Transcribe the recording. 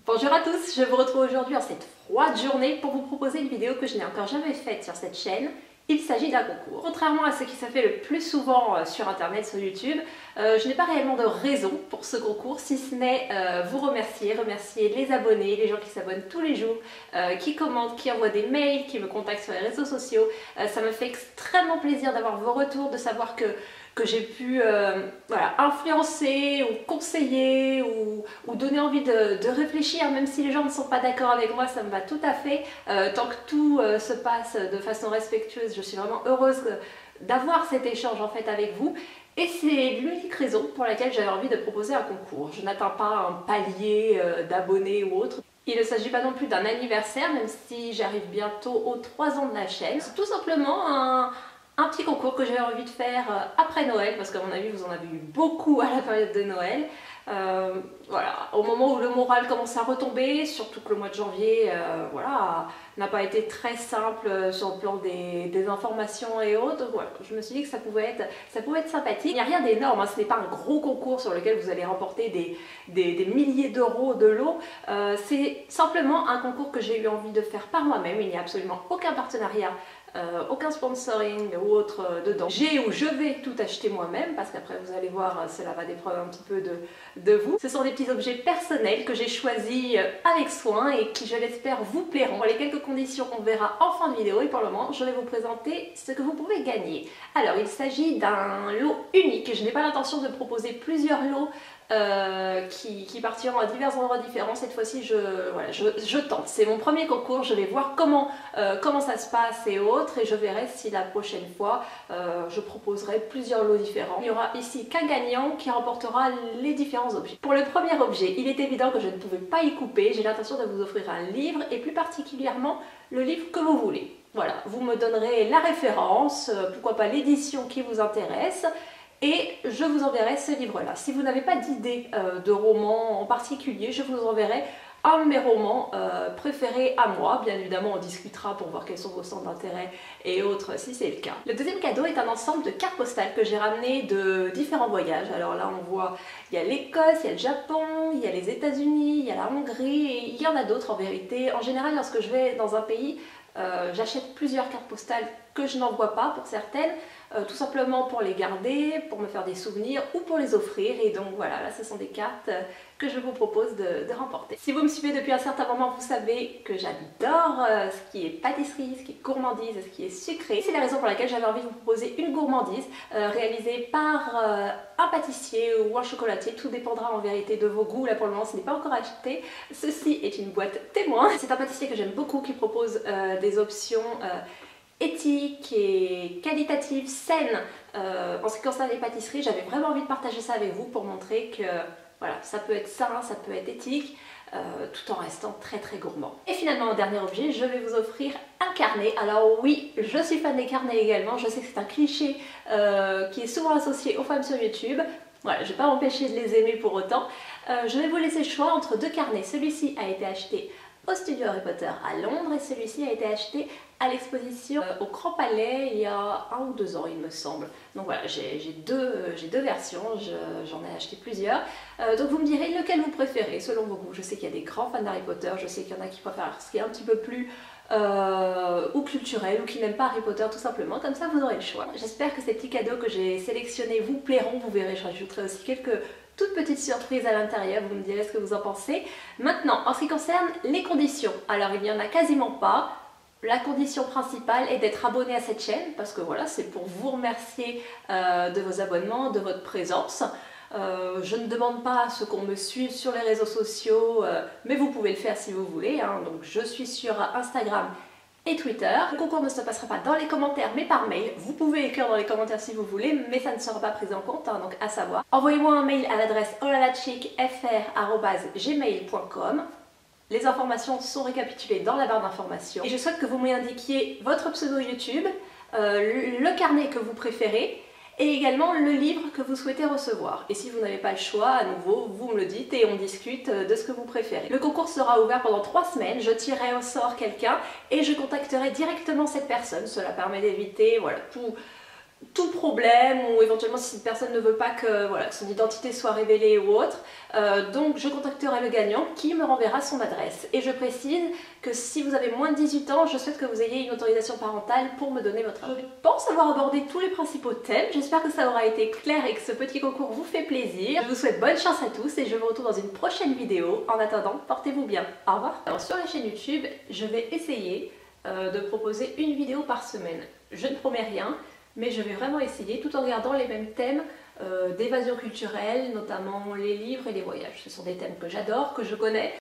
Bonjour à tous, je vous retrouve aujourd'hui en cette froide journée pour vous proposer une vidéo que je n'ai encore jamais faite sur cette chaîne. Il s'agit d'un concours. Contrairement à ce qui se fait le plus souvent sur internet, sur YouTube, je n'ai pas réellement de raison pour ce concours, si ce n'est vous remercier les abonnés, les gens qui s'abonnent tous les jours, qui commentent, qui envoient des mails, qui me contactent sur les réseaux sociaux. Ça me fait extrêmement plaisir d'avoir vos retours, de savoir que j'ai pu voilà, influencer ou conseiller ou donner envie de réfléchir, même si les gens ne sont pas d'accord avec moi, ça me va tout à fait. Tant que tout se passe de façon respectueuse, je suis vraiment heureuse d'avoir cet échange en fait avec vous. Et c'est l'unique raison pour laquelle j'avais envie de proposer un concours. Je n'atteins pas un palier d'abonnés ou autre. Il ne s'agit pas non plus d'un anniversaire, même si j'arrive bientôt aux 3 ans de la chaîne. C'est tout simplement un petit concours que j'avais envie de faire après Noël, parce qu'à mon avis vous en avez eu beaucoup à la période de Noël. Voilà, au moment où le moral commence à retomber, surtout que le mois de janvier voilà, n'a pas été très simple sur le plan des informations et autres, voilà, je me suis dit que ça pouvait être sympathique. Il n'y a rien d'énorme, hein, ce n'est pas un gros concours sur lequel vous allez remporter des milliers d'euros de lot. C'est simplement un concours que j'ai eu envie de faire par moi-même. Il n'y a absolument aucun partenariat, aucun sponsoring ou autre dedans. J'ai ou je vais tout acheter moi-même, parce qu'après vous allez voir, cela va dépendre un petit peu de vous. Ce sont des petits objets personnels que j'ai choisis avec soin et qui, je l'espère, vous plairont. Pour les quelques conditions, on verra en fin de vidéo, et pour le moment je vais vous présenter ce que vous pouvez gagner. Alors il s'agit d'un lot unique. Je n'ai pas l'intention de proposer plusieurs lots qui partiront à divers endroits différents. Cette fois-ci je tente, c'est mon premier concours, je vais voir comment ça se passe et autres, et je verrai si la prochaine fois je proposerai plusieurs lots différents. Il n'y aura ici qu'un gagnant qui remportera les différents objets. Pour le premier objet, il est évident que je ne pouvais pas y couper. J'ai l'intention de vous offrir un livre, et plus particulièrement le livre que vous voulez. Voilà, vous me donnerez la référence, pourquoi pas l'édition qui vous intéresse, et je vous enverrai ce livre-là. Si vous n'avez pas d'idée de roman en particulier, je vous enverrai un de mes romans préférés à moi. Bien évidemment, on discutera pour voir quels sont vos centres d'intérêt et autres si c'est le cas. Le deuxième cadeau est un ensemble de cartes postales que j'ai ramené de différents voyages. Alors là, on voit, il y a l'Écosse, il y a le Japon, il y a les États-Unis, il y a la Hongrie, et il y en a d'autres en vérité. En général, lorsque je vais dans un pays, j'achète plusieurs cartes postales que je n'envoie pas pour certaines, tout simplement pour les garder, pour me faire des souvenirs ou pour les offrir. Et donc voilà, là ce sont des cartes que je vous propose de remporter. Si vous me suivez depuis un certain moment, vous savez que j'adore ce qui est pâtisserie, ce qui est gourmandise, ce qui est sucré. C'est la raison pour laquelle j'avais envie de vous proposer une gourmandise réalisée par un pâtissier ou un chocolatier. Tout dépendra en vérité de vos goûts. Là pour le moment ce n'est pas encore acheté. Ceci est une boîte témoin. C'est un pâtissier que j'aime beaucoup, qui propose des options éthiques et qualitatives, saines en ce qui concerne les pâtisseries. J'avais vraiment envie de partager ça avec vous pour montrer que voilà, ça peut être sain, ça peut être éthique, tout en restant très très gourmand. Et finalement, en dernier objet, je vais vous offrir un carnet. Alors oui, je suis fan des carnets également. Je sais que c'est un cliché qui est souvent associé aux femmes sur YouTube. Voilà, je ne vais pas m'empêcher de les aimer pour autant. Je vais vous laisser le choix entre deux carnets. Celui-ci a été acheté au studio Harry Potter à Londres, et celui-ci a été acheté à l'exposition au Grand Palais il y a 1 ou 2 ans il me semble. Donc voilà, j'ai deux versions, j'en ai acheté plusieurs. Donc vous me direz lequel vous préférez selon vos goûts. Je sais qu'il y a des grands fans d'Harry Potter, je sais qu'il y en a qui préfèrent ce qui est un petit peu plus ou culturel, ou qui n'aiment pas Harry Potter tout simplement. Comme ça vous aurez le choix. J'espère que ces petits cadeaux que j'ai sélectionnés vous plairont. Vous verrez, j'ajouterai aussi quelques toute petite surprise à l'intérieur, vous me direz ce que vous en pensez. Maintenant, en ce qui concerne les conditions, alors il n'y en a quasiment pas. La condition principale est d'être abonné à cette chaîne, parce que voilà, c'est pour vous remercier de vos abonnements, de votre présence. Je ne demande pas à ceux qu'on me suive sur les réseaux sociaux, mais vous pouvez le faire si vous voulez, hein. Donc je suis sur Instagram et Twitter. Le concours ne se passera pas dans les commentaires mais par mail. Vous pouvez écrire dans les commentaires si vous voulez, mais ça ne sera pas pris en compte, hein, donc à savoir. Envoyez-moi un mail à l'adresse olalachicfr@gmail.com. Les informations sont récapitulées dans la barre d'informations. Et je souhaite que vous m'indiquiez votre pseudo YouTube, le carnet que vous préférez, et également le livre que vous souhaitez recevoir. Et si vous n'avez pas le choix, à nouveau, vous me le dites et on discute de ce que vous préférez. Le concours sera ouvert pendant 3 semaines, je tirerai au sort quelqu'un et je contacterai directement cette personne. Cela permet d'éviter voilà, tout problème, ou éventuellement si cette personne ne veut pas que, voilà, que son identité soit révélée ou autre. Donc je contacterai le gagnant qui me renverra son adresse. Et je précise que si vous avez moins de 18 ans, je souhaite que vous ayez une autorisation parentale pour me donner votre âge. Je pense avoir abordé tous les principaux thèmes. J'espère que ça aura été clair et que ce petit concours vous fait plaisir. Je vous souhaite bonne chance à tous et je vous retrouve dans une prochaine vidéo. En attendant, portez-vous bien. Au revoir. Alors sur la chaîne YouTube, je vais essayer de proposer une vidéo par semaine. Je ne promets rien, mais je vais vraiment essayer tout en gardant les mêmes thèmes d'évasion culturelle, notamment les livres et les voyages. Ce sont des thèmes que j'adore, que je connais.